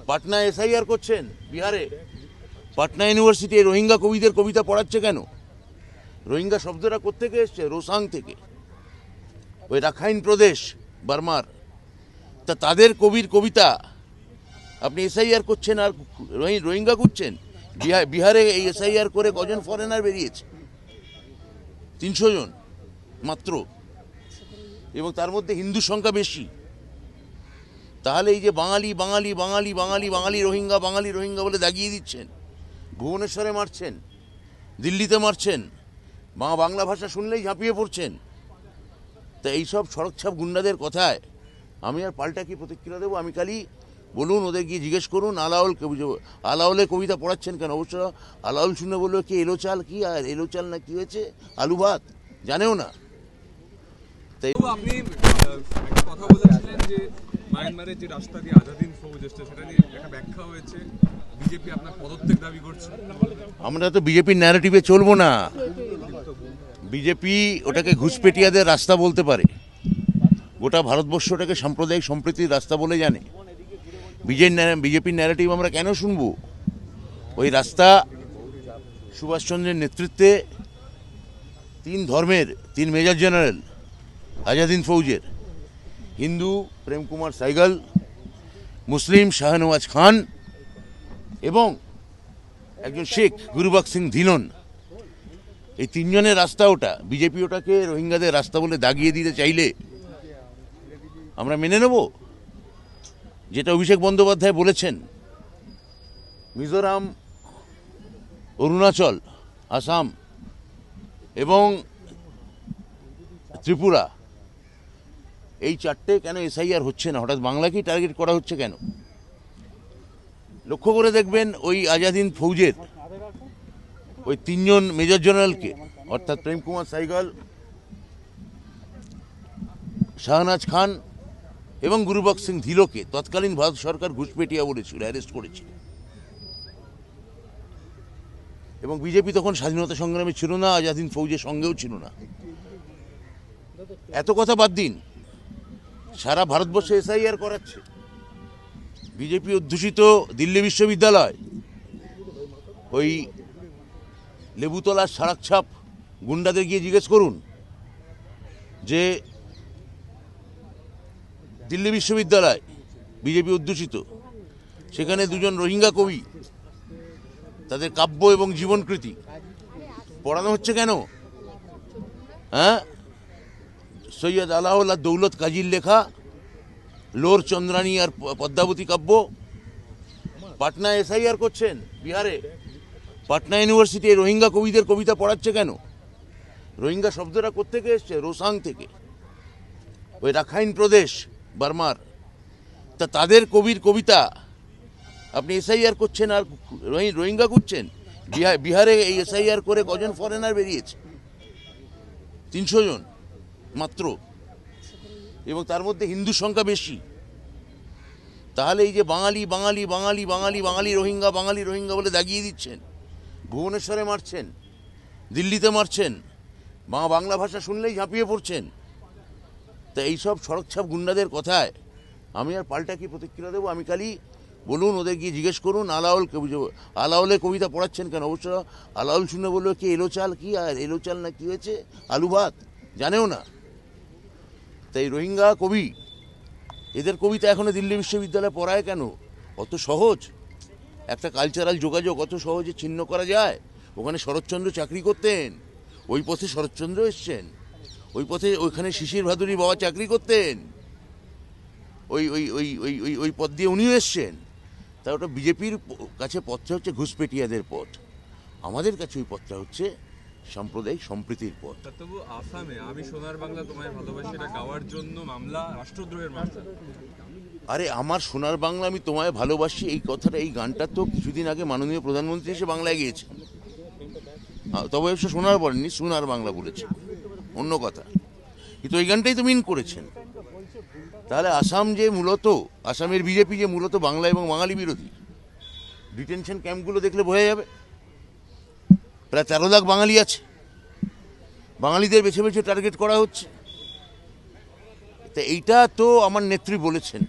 পাটনায় SIR করছেন বিহারে, Patna university Rohingya কবিদের কবিতা পড়াচ্ছে কেন? রোহিঙ্গা শব্দটা কোত্থেকে এসছে? রোসাং থেকে, ওই রাখাইন প্রদেশ বার্মার। তা তাদের কবির কবিতা আপনি এসআইআর করছেন আর রোহিঙ্গা করছেন। বিহারে এই এসআইআর করে কজন ফরেনার বেরিয়েছে? 300 জন মাত্র, এবং তার মধ্যে হিন্দু সংখ্যা বেশি। তাহলে এই যে বাঙালি বাঙালি বাঙালি বাঙালি বাঙালি রোহিঙ্গা বাঙালি রোহিঙ্গা বলে দাগিয়ে দিচ্ছেন, ভুবনেশ্বরে মারছেন, দিল্লিতে মারছেন, বাংলা ভাষা শুনলেই ঝাঁপিয়ে পড়ছেন। তা এইসব সড়কছাপ গুন্ডাদের কথায় আমি আর পাল্টা কি প্রতিক্রিয়া দেবো? আমি খালি বলুন, ওদের গিয়ে জিজ্ঞেস করুন আলাওলে কবিতা পড়াচ্ছেন কেন? অবশ্য আলাউল শুনে বললো কি এলো চাল, কি আর এলো চাল না কি হয়েছে, আলু ভাত জানেও না। তাই আপনি একটা কথা বলেছিলেন যে মায়ানমারের যে রাস্তা দিয়ে আজাদিন ফৌজ এসছে সেটা নিয়ে একটা ব্যাখ্যা হয়েছে, বিজেপি আপনার পদত্যাগ দাবি করছে। আমরা তো বিজেপির ন্যারেটিভে চলবো না। বিজেপি ওটাকে ঘুষপেটিয়াদের রাস্তা বলতে পারে, গোটা ভারতবর্ষ ওটাকে সাম্প্রদায়িক সম্প্রীতির রাস্তা বলে জানে। বিজেপির ন্যারেটিভ আমরা কেন শুনবো? ওই রাস্তা সুভাষচন্দ্রের নেতৃত্বে 3 ধর্মের 3 মেজর জেনারেল আজাদিন ফৌজের, হিন্দু প্রেম কুমার সাইগল, মুসলিম শাহনওয়াজ খান এবং একজন শেখ গুরুবক্স সিং ধিলন, এই 3 জনের রাস্তা ওটা। বিজেপি ওটাকে রোহিঙ্গাদের রাস্তা বলে দাগিয়ে দিতে চাইলে আমরা মেনে নেব? যেটা অভিষেক বন্দ্যোপাধ্যায় বলেছেন, মিজোরাম, অরুণাচল, আসাম এবং ত্রিপুরা, এই 4টে কেন এসআইআর হচ্ছে না? হঠাৎ বাংলাকেই টার্গেট করা হচ্ছে কেন? লক্ষ্য করে দেখবেন ওই আজাদিন ফৌজের ওই 3 জন মেজর জেনারেলকে, অর্থাৎ প্রেম কুমার সাইগল, শাহনাজ খান এবং গুরুবক্স সিং ধিলোকে তৎকালীন ভারত সরকার ঘুষপেটিয়া বলেছিল, অ্যারেস্ট করেছিল। এবং বিজেপি তখন স্বাধীনতা সংগ্রামে ছিল না, আজাদিন ফৌজের সঙ্গেও ছিল না। এত কথা বাদ দিন, সারা ভারতবর্ষে এসআইআর করাচ্ছে। বিজেপি অধ্যুষিত দিল্লি বিশ্ববিদ্যালয় ওই লেবুতলার সারাকছাপ গুন্ডাদের গিয়ে জিজ্ঞেস করুন যে দিল্লি বিশ্ববিদ্যালয় বিজেপি অধ্যুষিত, সেখানে 2 জন রোহিঙ্গা কবি, তাদের কাব্য এবং জীবনকৃতি পড়ানো হচ্ছে কেন? হ্যাঁ, সৈয়দ আলাউল্লাহ দৌলত কাজীর লেখা লোর চন্দ্রানী আর পদ্মাবতী কাব্য। পাটনায় এসআইআর করছেন বিহারে, পাটনা ইউনিভার্সিটি রোহিঙ্গা কবিদের কবিতা পড়াচ্ছে কেন? রোহিঙ্গা শব্দটা কোত্থেকে এসছে? রোসাং থেকে, ওই রাখাইন প্রদেশ বার্মার। তা তাদের কবির কবিতা আপনি এসআইআর করছেন আর রোহিঙ্গা করছেন। বিহারে এই এসআইআর করে কজন ফরেনার বেরিয়েছে? 300 জন মাত্র, এবং তার মধ্যে হিন্দু সংখ্যা বেশি। তাহলে এই যে বাঙালি বাঙালি বাঙালি বাঙালি বাঙালি রোহিঙ্গা বাঙালি রোহিঙ্গা বলে দাগিয়ে দিচ্ছেন, ভুবনেশ্বরে মারছেন, দিল্লিতে মারছেন, বাংলা ভাষা শুনলেই ঝাঁপিয়ে পড়ছেন। তা এইসব সড়কছাপ গুন্ডাদের কথায় আমি আর পাল্টা কি প্রতিক্রিয়া দেবো? আমি খালি বলুন, ওদের গিয়ে জিজ্ঞেস করুন আলাওলে কবিতা পড়াচ্ছেন কেন? অবশ্য আলাউল শুনে বললো কি এলো চাল, কি আর এলো চাল না কি হয়েছে, আলু ভাত জানেও না। তাই রোহিঙ্গা কবি, এদের কবিতা এখনো দিল্লি বিশ্ববিদ্যালয়ে পড়ায় কেন? অত সহজ একটা কালচারাল যোগাযোগ অত সহজে ছিন্ন করা যায়? ওখানে শরৎচন্দ্র চাকরি করতেন, ওই পথে শরৎচন্দ্র এসছেন, ওই পথে ওইখানে শিশির ভাদুরী বাবা চাকরি করতেন, ওই ওই ওই ওই ওই ওই পথ দিয়ে উনিও এসছেন। তা ওটা বিজেপির কাছে পথটা হচ্ছে ঘুষপেটিয়াদের পথ, আমাদের কাছে ওই পথটা হচ্ছে সাম্প্রদায়িক সম্প্রীতির পথ। তবু আসামে আমি সোনার বাংলা তোমায় ভালোবাসি এটা গাওয়ার জন্য মামলা, রাষ্ট্রদ্রোহের মামলা। আরে আমার সোনার বাংলা আমি তোমায় ভালোবাসি, এই কথাটা, এই গানটা তো কিছুদিন আগে মাননীয় প্রধানমন্ত্রী এসে বাংলায় গিয়েছে। তবে অবশ্য সোনার বলেননি, সোনার বাংলা বলেছে, অন্য কথা, কিন্তু ওই গানটাই তো মিন করেছেন। তাহলে আসাম যে মূলত, আসামের বিজেপি যে মূলত বাংলা এবং বাঙালি বিরোধী, ডিটেনশন ক্যাম্পগুলো দেখলে বোঝা যাবে। প্রায় 13 লাখ বাঙালি আছে, বাঙালিদের বেছে বেছে টার্গেট করা হচ্ছে। তা এইটা তো আমার নেত্রী বলেছেন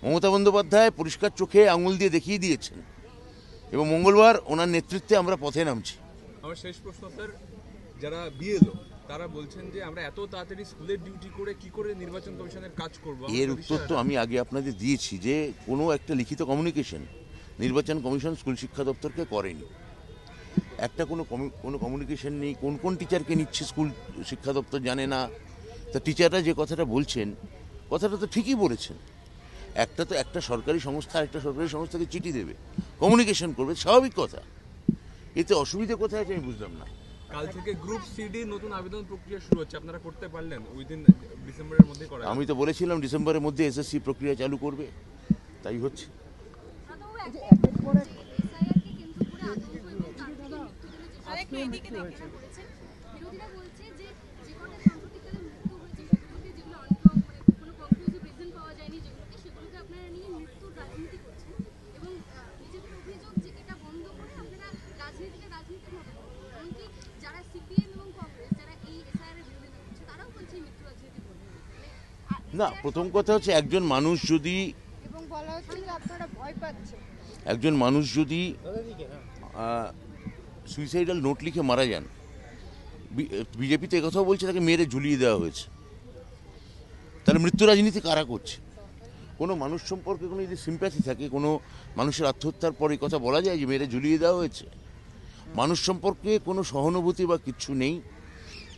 মমতা বন্দ্যোপাধ্যায় পরিষ্কার চোখে আঙুল দিয়ে দেখিয়ে দিয়েছেন এবং মঙ্গলবার ওনার নেতৃত্বে আমরা পথে নামছি। আমার শেষ প্রশ্ন স্যার, যারা বিএলও তারা বলছেন যে আমরা এত তাড়াতাড়ি স্কুলের ডিউটি করে কি করে নির্বাচন কমিশনের কাজ করব? এর উত্তর তো আমি আগে আপনাদের দিয়েছি যে কোনো একটা লিখিত কমিউনিকেশন নির্বাচন কমিশন স্কুল শিক্ষা দপ্তরকে করেনি। একটা কোনো কমিউনিকেশন নেই, কোন কোন টিচারকে নিচ্ছে স্কুল শিক্ষা দপ্তর জানে না। তা টিচাররা যে কথাটা বলছেন কথাটা তো ঠিকই বলেছেন। একটা সরকারি সংস্থা একটা সরকারি সংস্থাকে চিঠি দেবে, কমিউনিকেশন করবে, স্বাভাবিক কথা। এতে অসুবিধা কোথায় আছে আমি বুঝলাম না। কাল থেকে গ্রুপ সিডি নতুন আবেদন প্রক্রিয়া শুরু হচ্ছে, আপনারা করতে পারলেন উইদিন ডিসেম্বরের মধ্যে করা? আমি তো বলেছিলাম ডিসেম্বরের মধ্যে এসএসসি প্রক্রিয়া চালু করবে, তাই হচ্ছে। না, প্রথম কথা হচ্ছে একজন মানুষ যদি সুইসাইডাল নোট লিখে মারা যান, বিজেপি তো একথাও বলছে তাকে মেরে ঝুলিয়ে দেওয়া হয়েছে, তাহলে মৃত্যু রাজনীতি কারা করছে? কোনো মানুষ সম্পর্কে কোনো যদি সিম্প্যাথি থাকে, কোনো মানুষের আত্মহত্যার পর এই কথা বলা যায় যে মেরে ঝুলিয়ে দেওয়া হয়েছে? মানুষ সম্পর্কে কোনো সহানুভূতি বা কিচ্ছু নেই।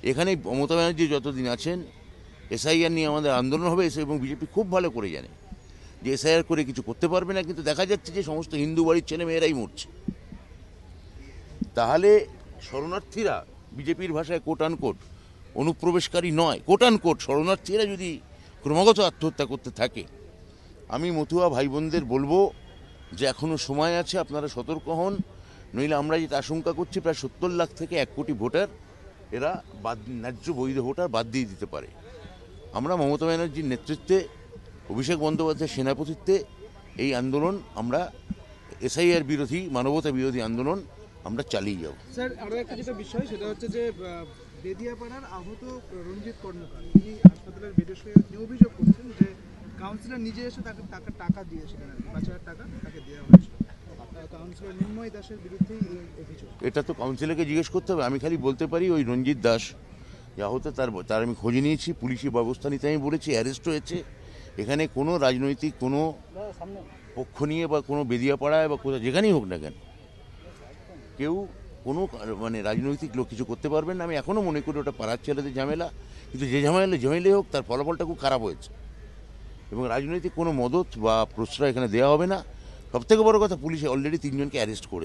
এখানে মমতা ব্যানার্জি যতদিন আছেন এসআইআর নিয়ে আমাদের আন্দোলন হবে, এবং বিজেপি খুব ভালো করে জানে যে এসআইআর করে কিছু করতে পারবে না, কিন্তু দেখা যাচ্ছে যে সমস্ত হিন্দু বাড়ির ছেলে মেয়েরাই মরছে। তাহলে শরণার্থীরা বিজেপির ভাষায় কোট আনকোট অনুপ্রবেশকারী নয়, কোট আনকোট শরণার্থীরা যদি ক্রমাগত আত্মহত্যা করতে থাকে, আমি মতুয়া ভাই বোনদের বলবো যে এখনও সময় আছে, আপনারা সতর্ক হন। নইলে আমরা যেটা আশঙ্কা করছি প্রায় 70 লাখ থেকে 1 কোটি ভোটার এরা ন্যায্য বৈধ ভোটার বাদ দিয়ে দিতে পারে। আমরা মমতা ব্যানার্জির নেতৃত্বে, অভিষেক বন্দ্যোপাধ্যায়ের সেনাপতিত্বে এই আন্দোলন আমরা এসআইআর বিরোধী, মানবতা বিরোধী আন্দোলন আমরা চালিয়ে যাব। স্যার, আরও একটা যেটা বিষয় সেটা হচ্ছে যে বেদিয়াপাড়ার আহত রঞ্জিত কর্মকার তিনি হাসপাতালের বেডে শুয়ে অভিযোগ করছেন যে কাউন্সিলর নিজে এসে তাকে টাকা দিয়েছিলেন, আর কি 5,000 টাকা তাকে দেওয়া হয়েছিল। কাউন্সিলর নির্ময় দাসের বিরুদ্ধেই এই অভিযোগ। এটা তো কাউন্সিলরকে জিজ্ঞেস করতে হবে, আমি খালি বলতে পারি ওই রঞ্জিত দাস যা হতো তার আমি খোঁজ নিয়েছি, পুলিশি ব্যবস্থা নিতে আমি বলেছি, অ্যারেস্ট হয়েছে। এখানে কোনো রাজনৈতিক কোনো পক্ষ নিয়ে বা কোনো বেদিয়াপাড়ায় বা কোথাও যেখানেই হোক না কেন কেউ কোনো রাজনৈতিক লোক কিছু করতে পারবেন না। আমি এখনও মনে করি ওটা পাড়ার ছেলেদের ঝামেলা, কিন্তু যে ঝামেলাই হোক তার ফলাফলটা খুব খারাপ হয়েছে, এবং রাজনৈতিক কোনো মদত বা প্রশ্রয় এখানে দেওয়া হবে না। সবথেকে বড় কথা, পুলিশে অলরেডি 3 জনকে অ্যারেস্ট করে।